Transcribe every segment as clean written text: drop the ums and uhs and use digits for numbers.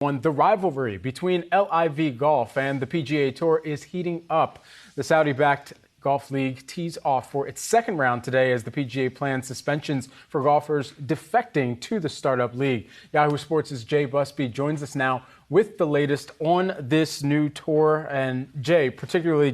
The rivalry between LIV Golf and the PGA Tour is heating up. The Saudi-backed Golf League tees off for its second round today as the PGA plans suspensions for golfers defecting to the startup league. Yahoo Sports' Jay Busbee joins us now with the latest on this new tour. And Jay, particularly,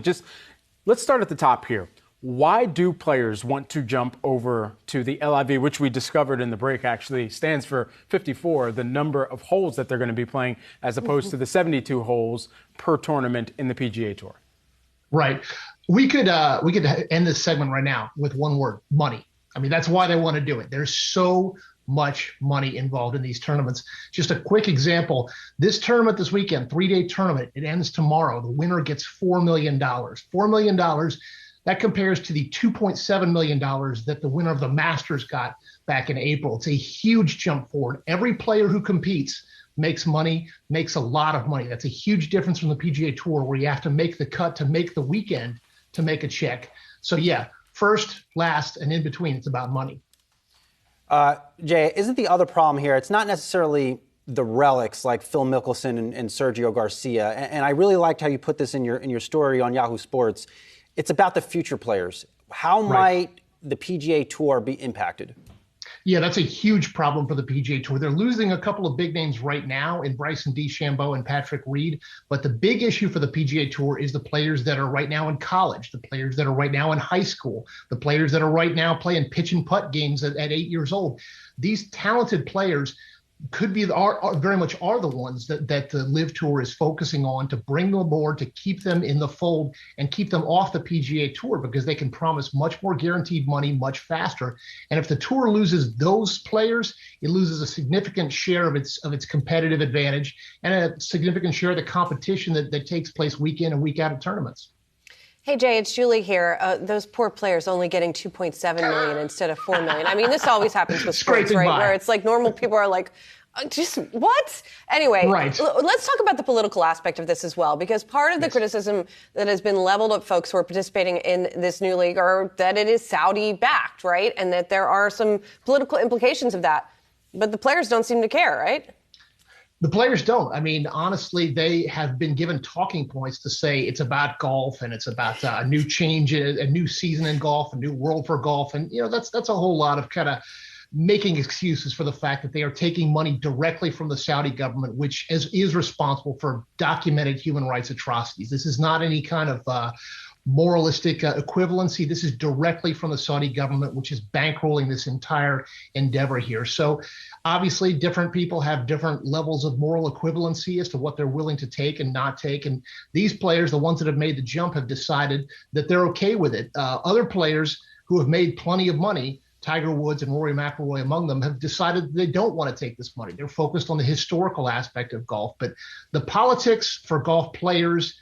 let's start at the top here. Why do players want to jump over to the LIV, which we discovered in the break actually stands for 54, the number of holes that they're going to be playing, as opposed to the 72 holes per tournament in the PGA Tour? Right. We could end this segment right now with one word: money. I mean, that's why they want to do it. There's so much money involved in these tournaments. Just a quick example: this tournament this weekend, 3-day tournament, it ends tomorrow. The winner gets $4 million. $4 million. That compares to the $2.7 million that the winner of the Masters got back in April. It's a huge jump forward. Every player who competes makes money, makes a lot of money. That's a huge difference from the PGA Tour, where you have to make the cut to make the weekend to make a check. So yeah, first, last, and in between, it's about money. Jay, isn't the other problem here, it's not necessarily the relics like Phil Mickelson and Sergio Garcia. And I really liked how you put this in your story on Yahoo Sports. It's about the future players. How might the PGA Tour be impacted? Yeah, that's a huge problem for the PGA Tour. They're losing a couple of big names right now in Bryson DeChambeau and Patrick Reed. But the big issue for the PGA Tour is the players that are right now in college, the players that are right now in high school, the players that are right now playing pitch and putt games at 8 years old. These talented players could be very much are the ones that the LIV Tour is focusing on to bring them aboard, to keep them in the fold and keep them off the PGA Tour, because they can promise much more guaranteed money much faster. And if the tour loses those players, it loses a significant share of its competitive advantage and a significant share of the competition that takes place week in and week out of tournaments. Hey, Jay, it's Julie here. Those poor players only getting $2.7 million instead of $4 million. I mean, this always happens with sports, right? Where it's like normal people are like, just what? Anyway, let's talk about the political aspect of this as well, because part of the criticism that has been leveled at folks who are participating in this new league are that it is Saudi-backed, right? And that there are some political implications of that. But the players don't seem to care, right? The players don't. I mean, honestly, they have been given talking points to say it's about golf and it's about a new change, a new season in golf, a new world for golf. And, that's a whole lot of kind of making excuses for the fact that they are taking money directly from the Saudi government, which is responsible for documented human rights atrocities. This is not any kind of moralistic equivalency. This is directly from the Saudi government, which is bankrolling this entire endeavor here. So obviously different people have different levels of moral equivalency as to what they're willing to take and not take. And these players, the ones that have made the jump, have decided that they're okay with it. Other players who have made plenty of money, Tiger Woods and Rory McIlroy among them, have decided they don't want to take this money. They're focused on the historical aspect of golf. But the politics for golf players,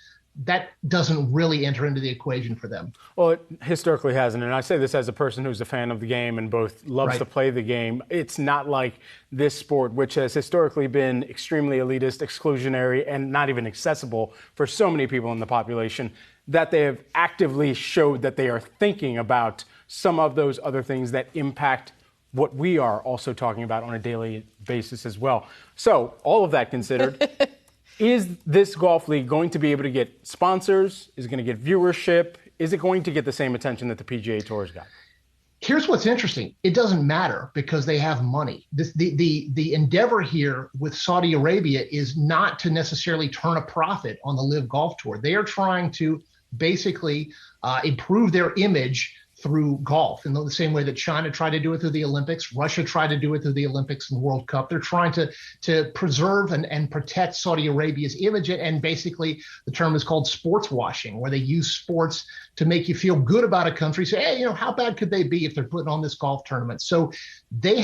that doesn't really enter into the equation for them. Well, it historically hasn't. And I say this as a person who's a fan of the game and both loves to play the game. It's not like this sport, which has historically been extremely elitist, exclusionary, and not even accessible for so many people in the population, that they have actively showed that they are thinking about some of those other things that impact what we are also talking about on a daily basis as well. So all of that considered, is this golf league going to be able to get sponsors? Is it going to get viewership? Is it going to get the same attention that the PGA Tour's got? Here's what's interesting. It doesn't matter because they have money. The endeavor here with Saudi Arabia is not to necessarily turn a profit on the LIV Golf Tour. They are trying to basically improve their image through golf in the same way that China tried to do it through the Olympics. Russia tried to do it through the Olympics and World Cup. They're trying to preserve and protect Saudi Arabia's image. And basically the term is called sportswashing, where they use sports to make you feel good about a country. Say, hey, how bad could they be if they're putting on this golf tournament? So they've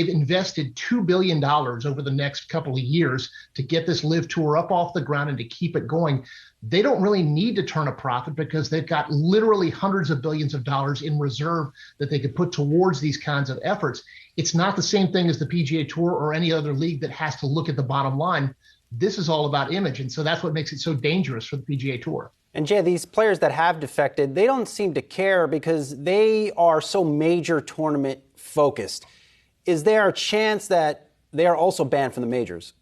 invested $2 billion over the next couple of years to get this LIV Tour up off the ground and to keep it going. They don't really need to turn a profit because they've got literally hundreds of billions of dollars in reserve that they could put towards these kinds of efforts. It's not the same thing as the PGA Tour or any other league that has to look at the bottom line. This is all about image. And so that's what makes it so dangerous for the PGA Tour. And Jay, these players that have defected, they don't seem to care because they are so major tournament focused. Is there a chance that they are also banned from the majors?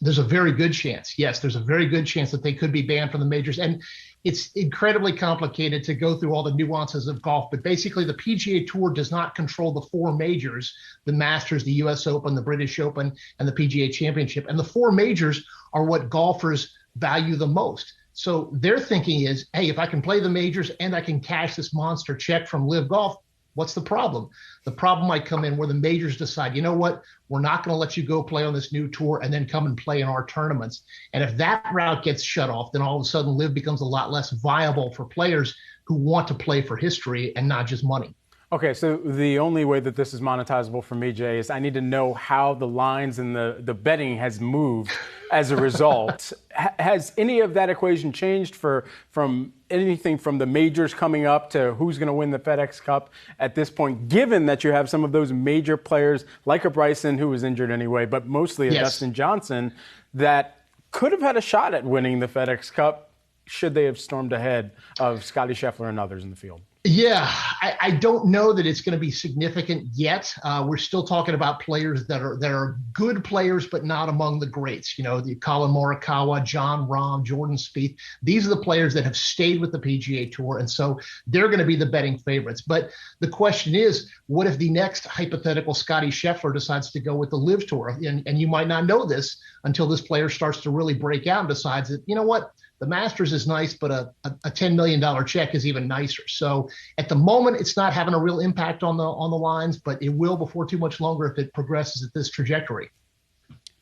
There's a very good chance. Yes, there's a very good chance that they could be banned from the majors. And it's incredibly complicated to go through all the nuances of golf. But basically, the PGA Tour does not control the four majors: the Masters, the U.S. Open, the British Open, and the PGA Championship. And the four majors are what golfers value the most. So their thinking is, hey, if I can play the majors and I can cash this monster check from LIV Golf, what's the problem? The problem might come in where the majors decide, you know what, we're not going to let you go play on this new tour and then come and play in our tournaments. And if that route gets shut off, then all of a sudden LIV becomes a lot less viable for players who want to play for history and not just money. Okay, so the only way that this is monetizable for me, Jay, is I need to know how the lines and the betting has moved as a result. Has any of that equation changed from anything from the majors coming up to who's going to win the FedEx Cup at this point, given that you have some of those major players like a Bryson, who was injured anyway, but mostly a Dustin Johnson, that could have had a shot at winning the FedEx Cup should they have stormed ahead of Scottie Scheffler and others in the field? Yeah, I don't know that it's going to be significant yet. We're still talking about players that are good players, but not among the greats. You know, the Colin Morikawa, Jon Rahm, Jordan Spieth. These are the players that have stayed with the PGA Tour, and so they're going to be the betting favorites. But the question is, what if the next hypothetical Scottie Scheffler decides to go with the LIV Tour? And you might not know this until this player starts to really break out and decides that, you know what, the Masters is nice, but a $10 million check is even nicer. So at the moment, it's not having a real impact on the lines, but it will before too much longer if it progresses at this trajectory.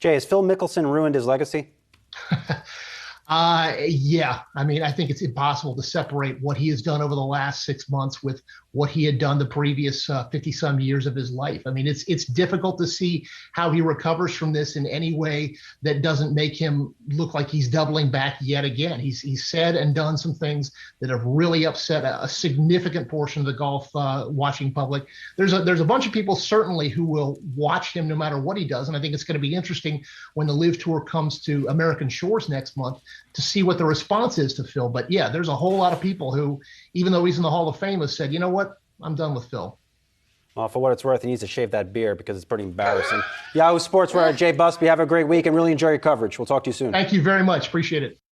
Jay, has Phil Mickelson ruined his legacy? Yeah. I mean, I think it's impossible to separate what he has done over the last 6 months with what he had done the previous 50-some years of his life. I mean, it's difficult to see how he recovers from this in any way that doesn't make him look like he's doubling back yet again. He's said and done some things that have really upset a significant portion of the golf watching public. There's a bunch of people certainly who will watch him no matter what he does, and I think it's going to be interesting when the LIV Tour comes to American shores next month to see what the response is to Phil. But yeah, there's a whole lot of people who, even though he's in the Hall of Fame, have said, you know what, I'm done with Phil. Well, for what it's worth, he needs to shave that beard because it's pretty embarrassing. Yahoo Sports, we're at Jay Busbee. Have a great week and really enjoy your coverage. We'll talk to you soon. Thank you very much. Appreciate it.